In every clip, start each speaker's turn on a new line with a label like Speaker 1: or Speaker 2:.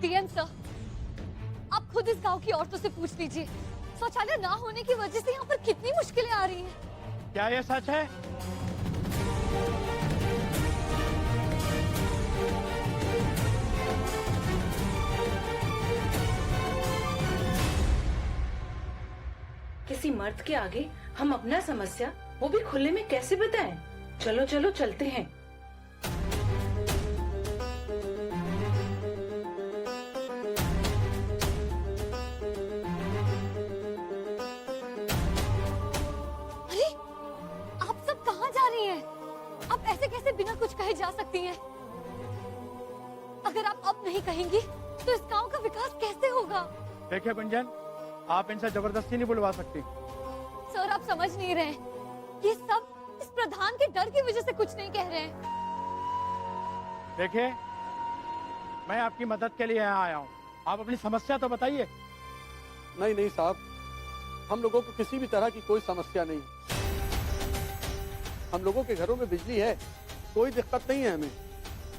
Speaker 1: DM sir, आप खुद इस गांव की औरतों से पूछ लीजिए, शौचालय ना होने की वजह से यहाँ पर कितनी मुश्किलें आ रही हैं।
Speaker 2: क्या ये सच है?
Speaker 3: किसी मर्द के आगे हम अपना समस्या वो भी खुले में कैसे बताएं? चलो चलो चलते हैं।
Speaker 1: अरे, आप सब कहाँ जा रही हैं? आप ऐसे कैसे बिना कुछ कहे जा सकती हैं? अगर आप अब नहीं कहेंगी, तो इस गांव का विकास कैसे होगा?
Speaker 2: देखिए गुंजन, आप इनसे जबरदस्ती नहीं बुलवा सकती।
Speaker 1: सर, आप समझ नहीं रहे। ये सब इस प्रधान के डर की वजह से कुछ नहीं कह रहे हैं।
Speaker 2: देखिए, मैं आपकी मदद के लिए यहाँ आया हूँ। आप अपनी समस्या तो बताइए।
Speaker 4: नहीं नहीं साहब, हम लोगों को किसी भी तरह की कोई समस्या नहीं। हम लोगों के घरों में बिजली है, कोई दिक्कत नहीं है हमें।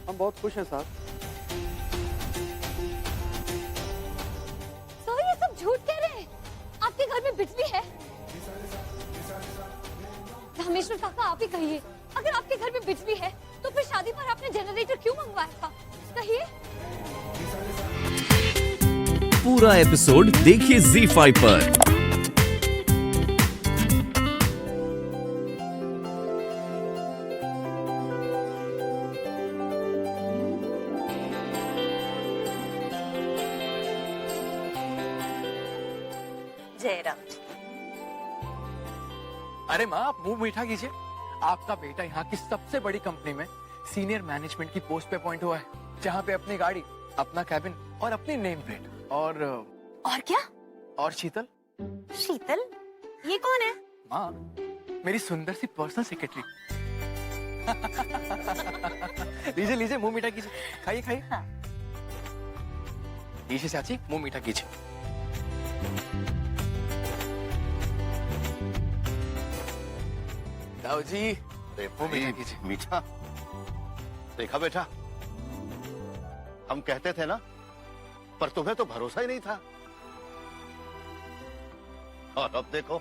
Speaker 4: हम बहुत खुश हैं साहब।
Speaker 1: सर, ये सब झूठ कह रहे हैं। आपके घर में बिजली है? रामेश्वर काका, आप ही कहिए, अगर आपके घर में बिजली है तो फिर शादी पर आपने जनरेटर क्यों मंगवाया था? कहिए।
Speaker 5: पूरा एपिसोड देखिए ZEE5 पर।
Speaker 6: जयराम।
Speaker 7: अरे माँ, आप मुंह मीठा कीजिए। आपका बेटा यहाँ की सबसे बड़ी कंपनी में सीनियर मैनेजमेंट की पोस्ट पे अपॉइंट हुआ है, जहाँ पे अपनी गाड़ी, अपना कैबिन और अपनी नेम प्लेट और
Speaker 6: क्या?
Speaker 7: और शीतल।
Speaker 6: शीतल? ये कौन है?
Speaker 7: माँ, मेरी सुंदर सी पर्सनल सेक्रेटरी। लीजिए लीजिए, मुंह मीठा कीजिए। खाइए खाइए।
Speaker 6: हाँ।
Speaker 7: लीजिए चाची, मुंह मीठा कीजिए। दाऊ जी, मुंह मीठा कीजिए।
Speaker 8: मीठा? देखा बेटा, हम कहते थे ना, पर तुम्हें तो भरोसा ही नहीं था। और अब देखो,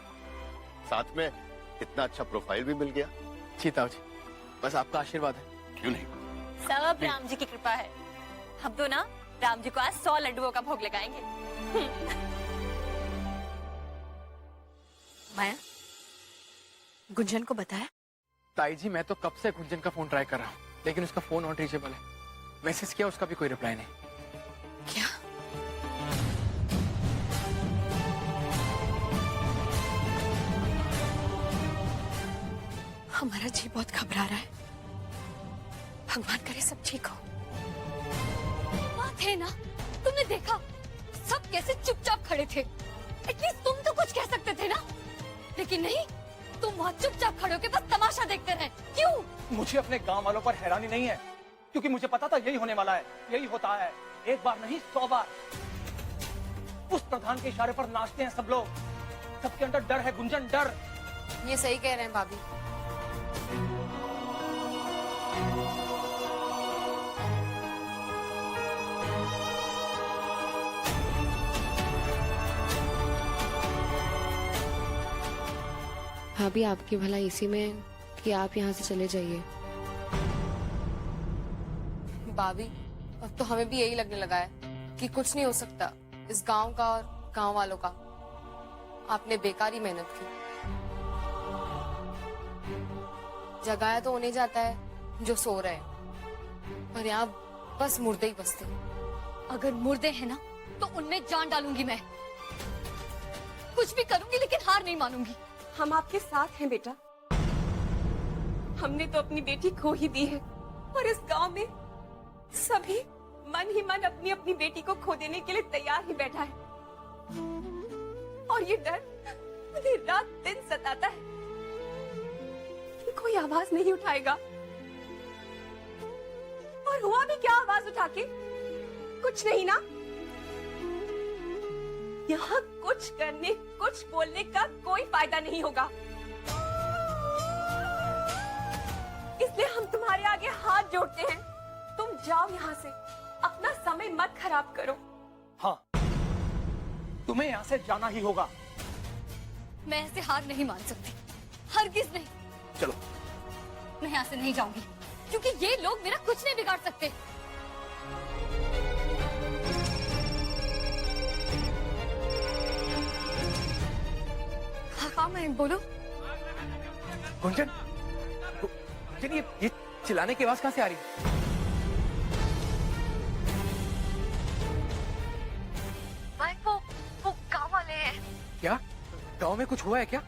Speaker 8: साथ में इतना अच्छा प्रोफाइल भी मिल गया।
Speaker 7: जी ताऊ जी, बस आपका आशीर्वाद है।
Speaker 8: क्यों नहीं?
Speaker 6: सब राम जी की कृपा है। हम तो ना राम जी को आज 100 लड्डुओं का भोग लगाएंगे।
Speaker 9: माया, गुंजन को बताया?
Speaker 7: ताई जी, मैं तो कब से गुंजन का फोन ट्राई कर रहा हूँ, लेकिन उसका फोन नॉट रीचेबल है। मैसेज किया, उसका भी कोई रिप्लाई नहीं।
Speaker 9: क्या? हमारा जी बहुत घबरा रहा है। भगवान करे सब ठीक हो।
Speaker 1: बात है ना, तुमने देखा सब कैसे चुपचाप खड़े थे। एटलीस्ट तुम तो कुछ कह सकते थे ना, लेकिन नहीं, तुम वहाँ चुपचाप खड़े होके बस तमाशा देखते रहे। क्यों?
Speaker 10: मुझे अपने गांव वालों पर हैरानी नहीं है, क्योंकि मुझे पता था यही होने वाला है, यही होता है। एक बार नहीं 100 बार। उस प्रधान के इशारे पर नाचते हैं सब लोग। सबके अंदर डर है गुंजन, डर।
Speaker 9: ये सही कह रहे हैं भाभी।
Speaker 11: भाभी, आपकी भलाई इसी में कि आप यहाँ से चले जाइए।
Speaker 9: भाभी, अब तो हमें भी यही लगने लगा है कि कुछ नहीं हो सकता इस गांव का और गांव वालों का। आपने बेकार ही मेहनत की। जगाया तो उन्हें जाता है जो सो रहे हैं, पर यहाँ बस मुर्दे ही बसते हैं।
Speaker 1: अगर मुर्दे हैं ना, तो उनमें जान डालूंगी मैं। कुछ भी करूंगी, लेकिन हार नहीं मानूंगी।
Speaker 12: हम आपके साथ हैं बेटा। हमने तो अपनी बेटी खो ही दी है, और इस गांव में सभी मन ही मन अपनी अपनी बेटी को खो देने के लिए तैयार ही बैठा है। और ये डर मुझे रात दिन सताता है कि कोई आवाज नहीं उठाएगा। और हुआ भी क्या आवाज उठा के? कुछ नहीं ना। यहाँ कुछ करने, कुछ बोलने का कोई फायदा नहीं होगा। इसलिए हम तुम्हारे आगे हाथ जोड़ते हैं। तुम जाओ यहाँ से, अपना समय मत खराब करो।
Speaker 10: हाँ, तुम्हें यहाँ से जाना ही होगा।
Speaker 1: मैं ऐसे हार नहीं मान सकती, हरगिज नहीं।
Speaker 10: चलो।
Speaker 1: मैं यहाँ से नहीं जाऊंगी क्योंकि ये लोग मेरा कुछ नहीं बिगाड़ सकते। हाँ मैं बोलो।
Speaker 7: गुंजन, गुंजन ये चिल्लाने की आवाज कहाँ से आ रही है?
Speaker 1: वो गाँव वाले हैं।
Speaker 7: क्या गांव में कुछ हुआ है क्या?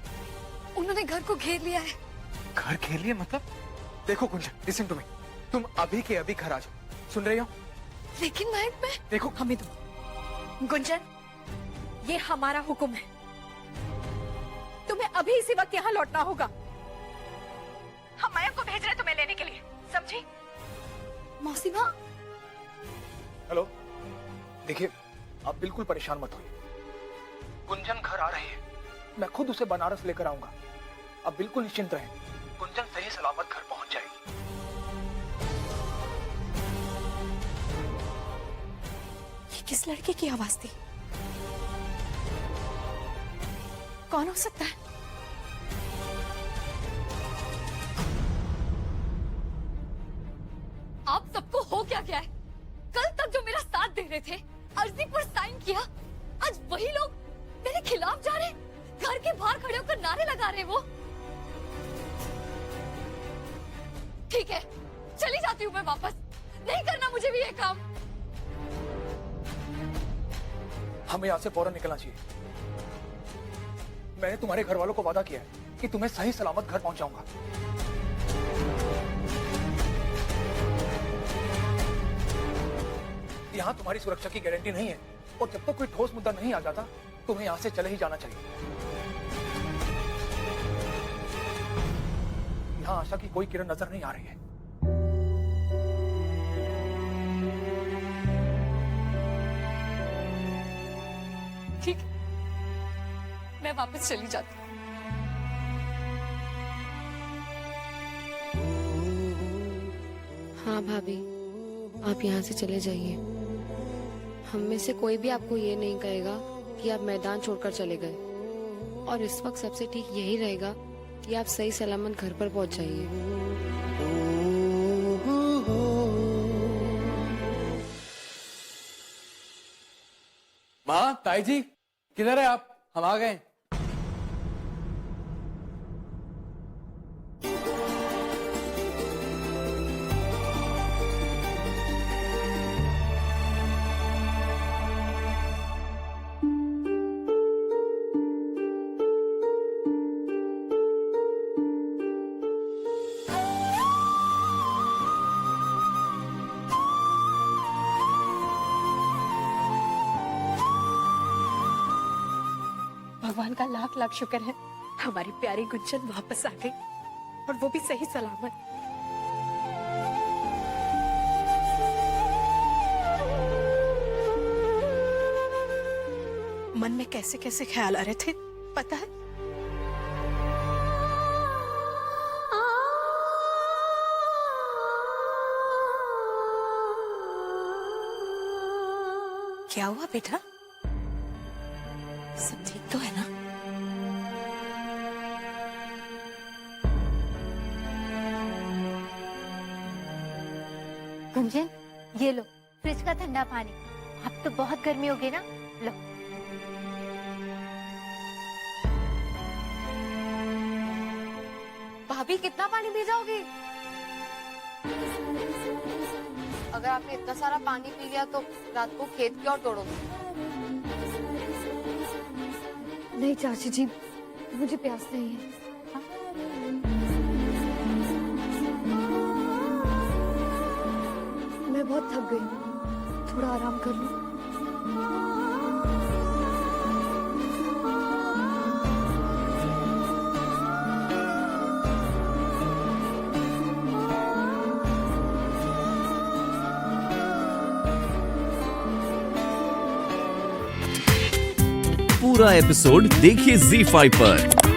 Speaker 1: उन्होंने घर को घेर लिया है।
Speaker 7: घर घेर लिया मतलब? देखो गुंजन, लिसन टू मी, तुम अभी के अभी घर आ जाओ, सुन रही हो?
Speaker 1: लेकिन मैं
Speaker 7: देखो
Speaker 12: हमें दो। गुंजन, ये हमारा हुक्म है, तुम्हें अभी इसी वक्त यहाँ लौटना होगा। हम मयंक को भेज रहे हैं तुम्हें लेने के लिए, समझी?
Speaker 1: मौसी माँ।
Speaker 10: हेलो, देखिए आप बिल्कुल परेशान मत होइए, गुंजन घर आ रही है, मैं खुद उसे बनारस लेकर आऊंगा। आप बिल्कुल निश्चिंत रहें, गुंजन सही सलामत घर पहुंच जाएगी।
Speaker 12: ये किस लड़के की आवाज थी? कौन हो सकता है?
Speaker 1: आप सबको हो क्या गया है? कल तक जो मेरा साथ दे रहे थे, अर्जी पर साइन किया, आज वही लोग मेरे खिलाफ जा रहे, घर के बाहर खड़े होकर नारे लगा रहे। वो ठीक है, चली जाती हूँ मैं वापस, नहीं करना मुझे भी ये काम।
Speaker 10: हमें यहाँ से फौरन निकलना चाहिए। मैंने तुम्हारे घर वालों को वादा किया है कि तुम्हें सही सलामत घर पहुंचाऊंगा। यहाँ तुम्हारी सुरक्षा की गारंटी नहीं है, और जब तक कोई ठोस मुद्दा नहीं आ जाता तुम्हें यहाँ से चले ही जाना चाहिए। यहाँ आशा की कोई किरण नजर नहीं आ रही है।
Speaker 1: ठीक, मैं वापस चली जाती हूँ।
Speaker 11: हाँ भाभी, आप यहाँ से चले जाइए। हम में से कोई भी आपको ये नहीं कहेगा कि आप मैदान छोड़कर चले गए, और इस वक्त सबसे ठीक यही रहेगा कि आप सही सलामत घर पर पहुंच जाइए।
Speaker 7: माँ, ताई जी, किधर है आप? हम आ गए।
Speaker 12: भगवान का लाख लाख शुक्र है, हमारी प्यारी गुंजन वापस आ गई, और वो भी सही सलामत। मन में कैसे कैसे ख्याल आ रहे थे पता है? क्या हुआ बेटा? सब ठीक तो है ना?
Speaker 6: गुंजन, ये लो फ्रिज का ठंडा पानी। अब तो बहुत गर्मी हो गई ना, लो।
Speaker 9: भाभी कितना पानी पी जाओगी? अगर आपने इतना सारा पानी पी लिया तो रात को खेत क्यों तोड़ोगे?
Speaker 1: नहीं चाची जी, मुझे प्यास नहीं है। मैं बहुत थक गई हूँ, थोड़ा आराम कर लूं।
Speaker 5: पूरा एपिसोड देखिए ZEE5 पर।